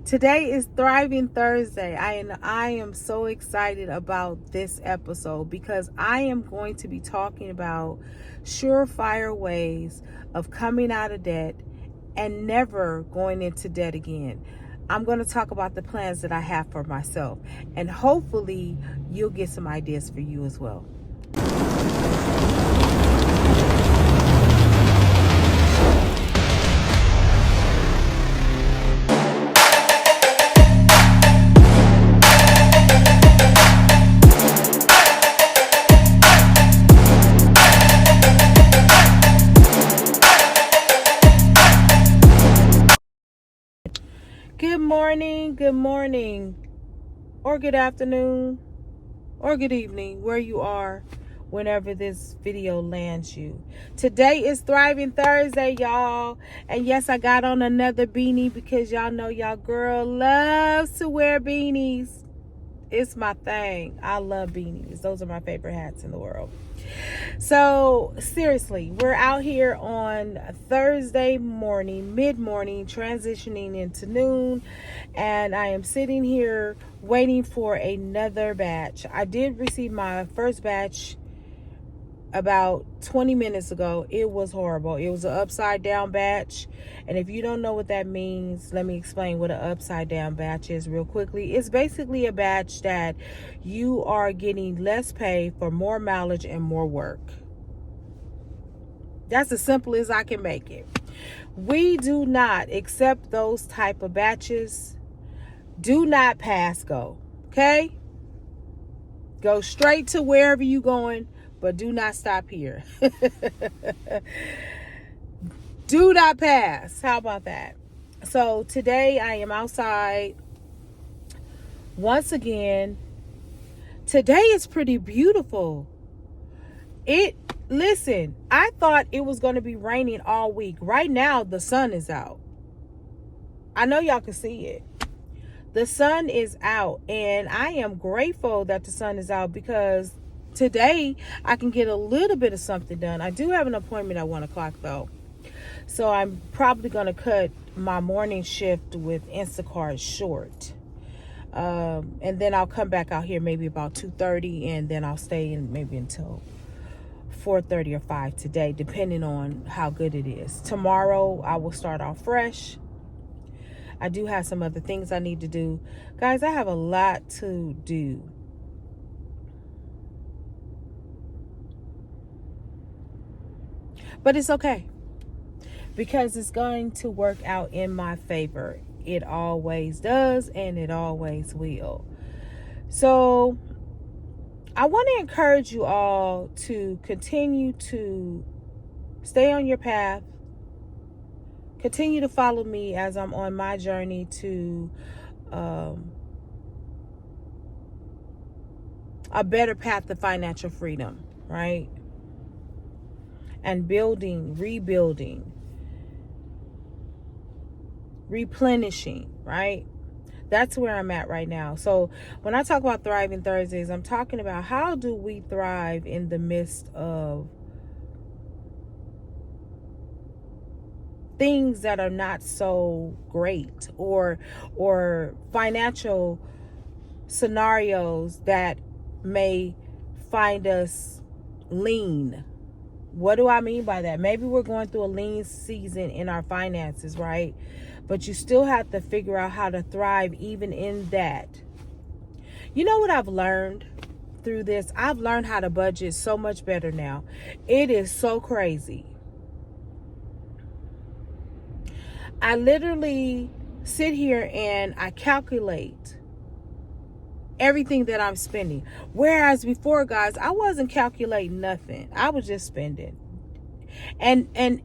Today is Thriving Thursday. I am so excited about this episode because I am going to be talking about surefire ways of coming out of debt and never going into debt again. I'm going to talk about the plans that I have for myself, and hopefully you'll get some ideas for you as well. Good morning, or good afternoon, or good evening, where you are, whenever this video lands you. Today is Thriving Thursday, y'all. And yes, I got on another beanie because y'all know y'all girl loves to wear beanies. It's my thing. I love beanies. Those are my favorite hats in the world. So seriously, we're out here on Thursday morning, mid-morning, transitioning into noon, and I am sitting here waiting for another batch. I did receive my first batch about 20 minutes ago. It was horrible. It was an upside down batch. And if you don't know what that means, let me explain what an upside down batch is real quickly. It's basically a batch that you are getting less pay for more mileage and more work. That's as simple as I can make it. We do not accept those type of batches. Do not pass go. Okay? Go straight to wherever you're going, but do not stop here. Do not pass. How about that? So today I am outside once again. Today is pretty beautiful. Listen, I thought it was going to be raining all week. Right now the sun is out. I know y'all can see it. The sun is out, and I am grateful that the sun is out because today I can get a little bit of something done. I do have an appointment at 1 o'clock though. So I'm probably going to cut my morning shift with Instacart short. And then I'll come back out here maybe about 2:30, and then I'll stay in maybe until 4:30 or 5 today, depending on how good it is. Tomorrow I will start off fresh. I do have some other things I need to do. Guys, I have a lot to do. But it's okay, because it's going to work out in my favor. It always does, and it always will. So I want to encourage you all to continue to stay on your path. Continue to follow me as I'm on my journey to a better path to financial freedom, right? And building, rebuilding, replenishing, right? That's where I'm at right now. So when I talk about Thriving Thursdays, I'm talking about how do we thrive in the midst of things that are not so great, or financial scenarios that may find us lean. What do I mean by that? Maybe we're going through a lean season in our finances, right? But you still have to figure out how to thrive even in that. You know what I've learned through this? I've learned how to budget so much better now. It is so crazy. I literally sit here and I calculate everything that I'm spending. Whereas before, guys, I wasn't calculating nothing. I was just spending. And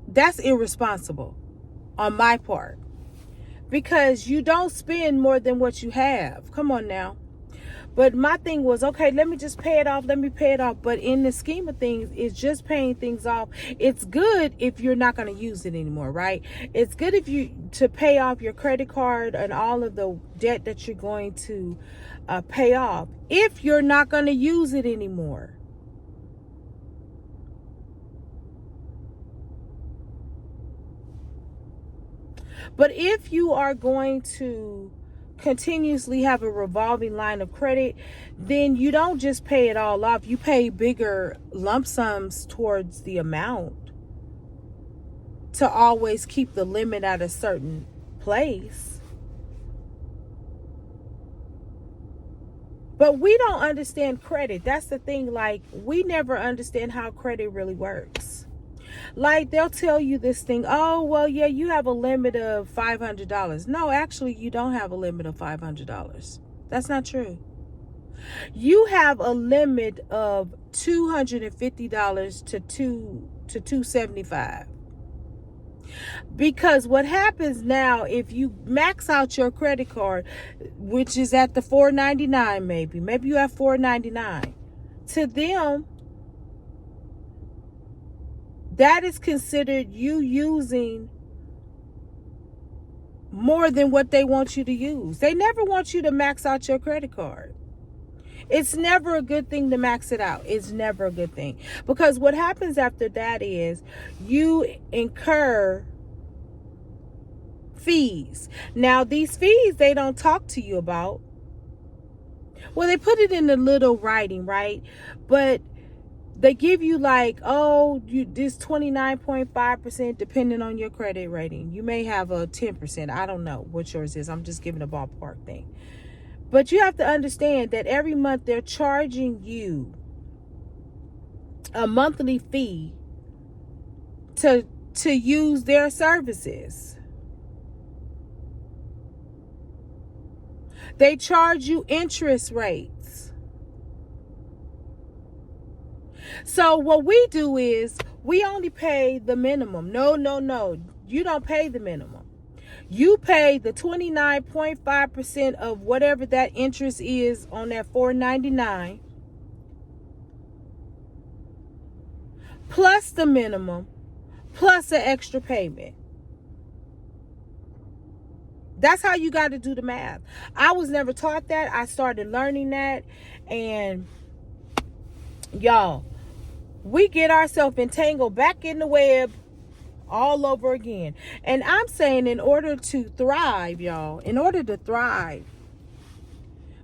that's irresponsible on my part, because you don't spend more than what you have. Come on now. But my thing was, okay, let me just pay it off. Let me pay it off. But in the scheme of things, it's just paying things off. It's good if you're not going to use it anymore, right? It's good if you to pay off your credit card and all of the debt that you're going to pay off if you're not going to use it anymore. But if you are going to continuously have a revolving line of credit, then you don't just pay it all off. You pay bigger lump sums towards the amount to always keep the limit at a certain place. But we don't understand credit. That's the thing. Like, we never understand how credit really works. Like, they'll tell you this thing, oh, well, yeah, you have a limit of $500. No, actually, you don't have a limit of $500. That's not true. You have a limit of $250 to $275. Because what happens now, if you max out your credit card, which is at the $4.99, maybe you have $4.99, to them, that is considered you using more than what they want you to use. They never want you to max out your credit card. It's never a good thing to max it out. It's never a good thing. Because what happens after that is you incur fees. Now, these fees, they don't talk to you about. Well, they put it in the little writing, right? But they give you like, oh, this 29.5% depending on your credit rating. You may have a 10%. I don't know what yours is. I'm just giving a ballpark thing. But you have to understand that every month they're charging you a monthly fee to use their services. They charge you interest rates. So what we do is we only pay the minimum. No. You don't pay the minimum. You pay the 29.5% of whatever that interest is on that $4.99 plus the minimum plus an extra payment. That's how you got to do the math. I was never taught that. I started learning that, and y'all, we get ourselves entangled back in the web all over again. And I'm saying, in order to thrive, y'all, in order to thrive,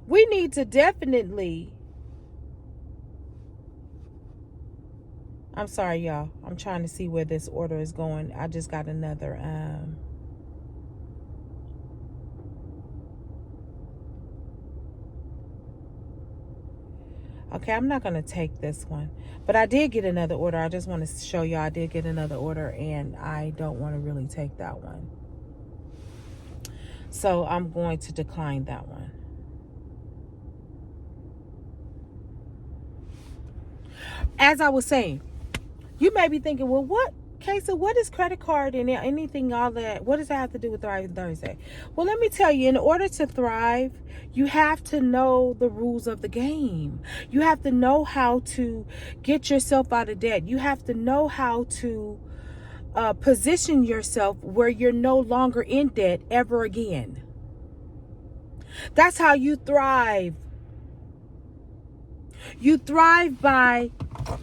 we need to definitely, I'm sorry, y'all, I'm trying to see where this order is going. I just got another okay, I'm not going to take this one. But I did get another order. I just want to show you I did get another order, and I don't want to really take that one. So I'm going to decline that one. As I was saying, you may be thinking, well, what is credit card and anything, all that? What does that have to do with Thriving Thursday? Well, let me tell you, in order to thrive, you have to know the rules of the game. You have to know how to get yourself out of debt. You have to know how to position yourself where you're no longer in debt ever again. That's how you thrive. You thrive by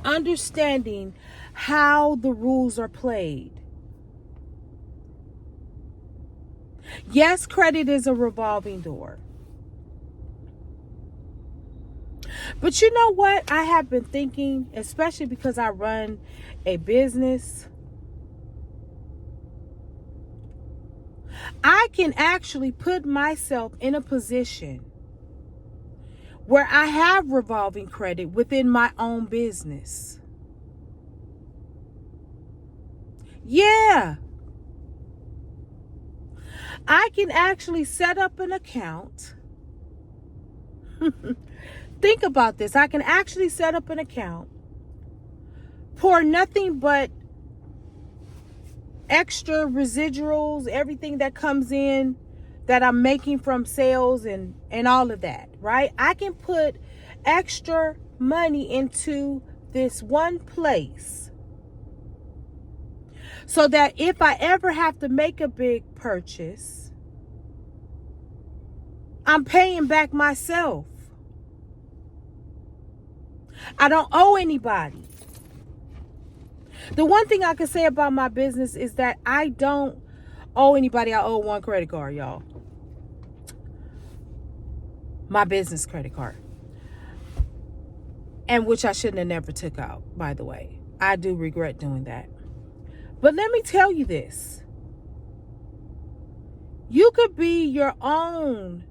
understanding how the rules are played. Yes, credit is a revolving door. But you know what? I have been thinking, especially because I run a business, I can actually put myself in a position where I have revolving credit within my own business. Yeah. I can actually set up an account. Think about this. I can actually set up an account, pour nothing but extra residuals, everything that comes in that I'm making from sales and all of that, right? I can put extra money into this one place so that if I ever have to make a big purchase, I'm paying back myself. I don't owe anybody. The one thing I can say about my business is that I don't owe anybody. I owe one credit card, y'all. My business credit card. And which I shouldn't have never took out, by the way. I do regret doing that. But let me tell you this. You could be your own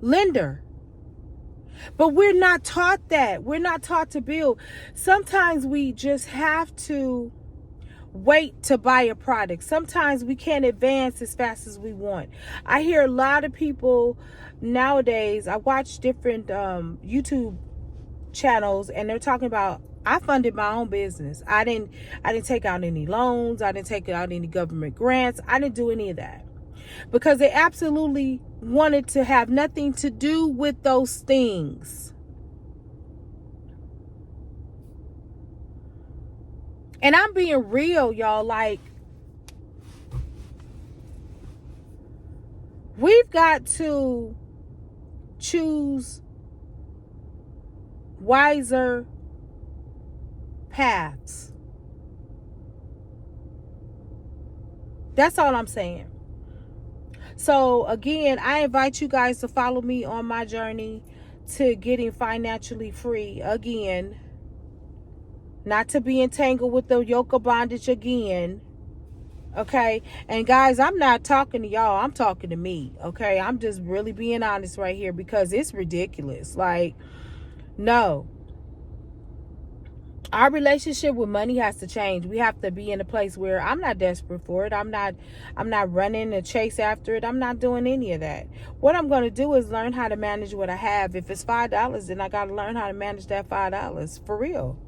lender. But we're not taught that. We're not taught to build. Sometimes we just have to wait to buy a product. Sometimes we can't advance as fast as we want. I hear a lot of people nowadays. I watch different YouTube channels, and they're talking about, I funded my own business. I didn't take out any loans. I didn't take out any government grants. I didn't do any of that, because they absolutely wanted to have nothing to do with those things. And I'm being real, y'all. Like, we've got to choose wiser paths. That's all I'm saying. So again, I invite you guys to follow me on my journey to getting financially free again. Not to be entangled with the yoke of bondage again. Okay? And guys, I'm not talking to y'all. I'm talking to me. Okay? I'm just really being honest right here, because it's ridiculous. Like, no. Our relationship with money has to change. We have to be in a place where I'm not desperate for it. I'm not running to chase after it. I'm not doing any of that. What I'm going to do is learn how to manage what I have. If it's $5, then I got to learn how to manage that $5 for real.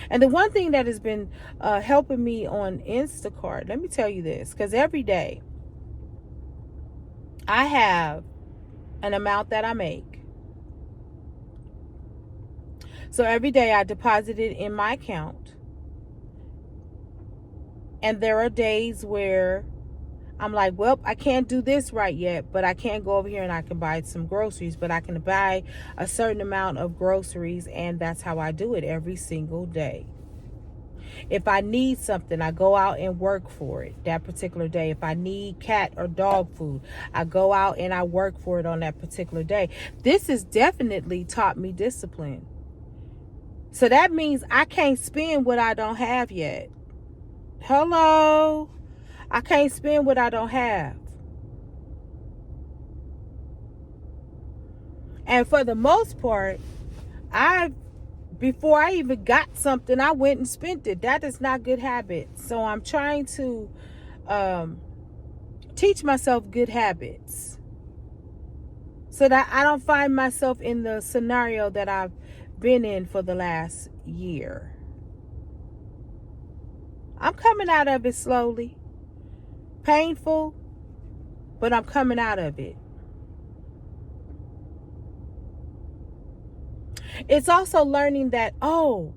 And the one thing that has been helping me on Instacart, let me tell you this, because every day I have an amount that I make. So every day I deposit it in my account. And there are days where I'm like, well, I can't do this right yet, but I can go over here and I can buy some groceries, but I can buy a certain amount of groceries, and that's how I do it every single day. If I need something, I go out and work for it that particular day. If I need cat or dog food, I go out and I work for it on that particular day. This has definitely taught me discipline. So that means I can't spend what I don't have yet. Hello? I can't spend what I don't have. And for the most part, before I even got something, I went and spent it. That is not good habits. So I'm trying to teach myself good habits, so that I don't find myself in the scenario that I've been in for the last year. I'm coming out of it slowly. Painful, but I'm coming out of it. It's also learning that, oh,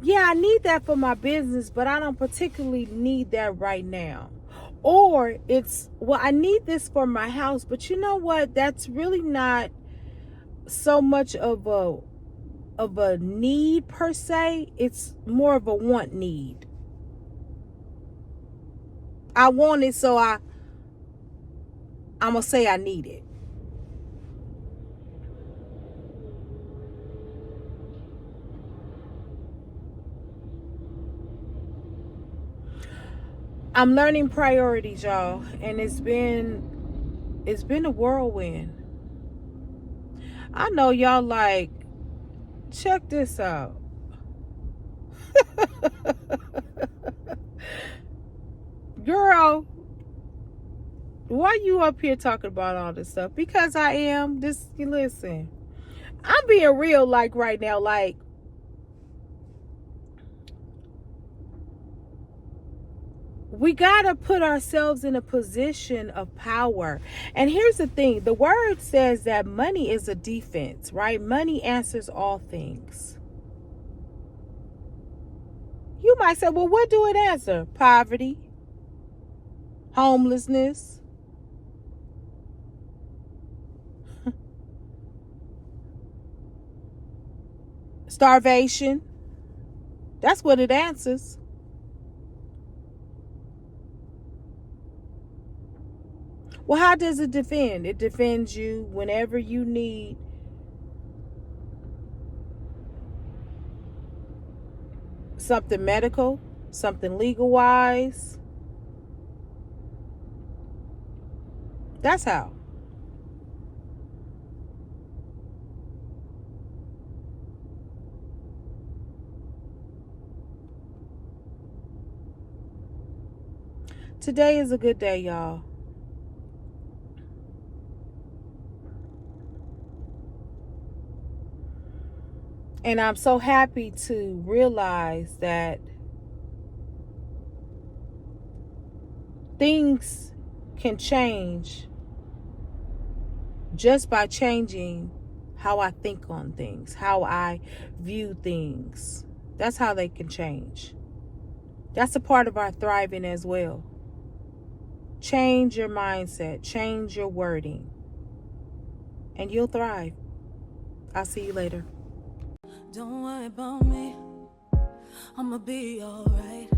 yeah, I need that for my business, but I don't particularly need that right now. Or it's, well, I need this for my house, but you know what? That's really not so much of a need per se. It's more of a want need. I want it, so I'm gonna say I need it. I'm learning priorities, y'all, and it's been a whirlwind. I know y'all like, check this out. Girl, why you up here talking about all this stuff? Because I am. Listen, I'm being real, like, right now. Like, we gotta put ourselves in a position of power. And here's the thing. The word says that money is a defense, right? Money answers all things. You might say, well, what do it answer? Poverty, homelessness, starvation. That's what it answers. Well, how does it defend? It defends you whenever you need something medical, something legal wise. That's how. Today is a good day, y'all. And I'm so happy to realize that things can change just by changing how I think on things, how I view things. That's how they can change. That's a part of our thriving as well. Change your mindset, change your wording, and you'll thrive. I'll see you later. Don't worry about me, I'ma be alright.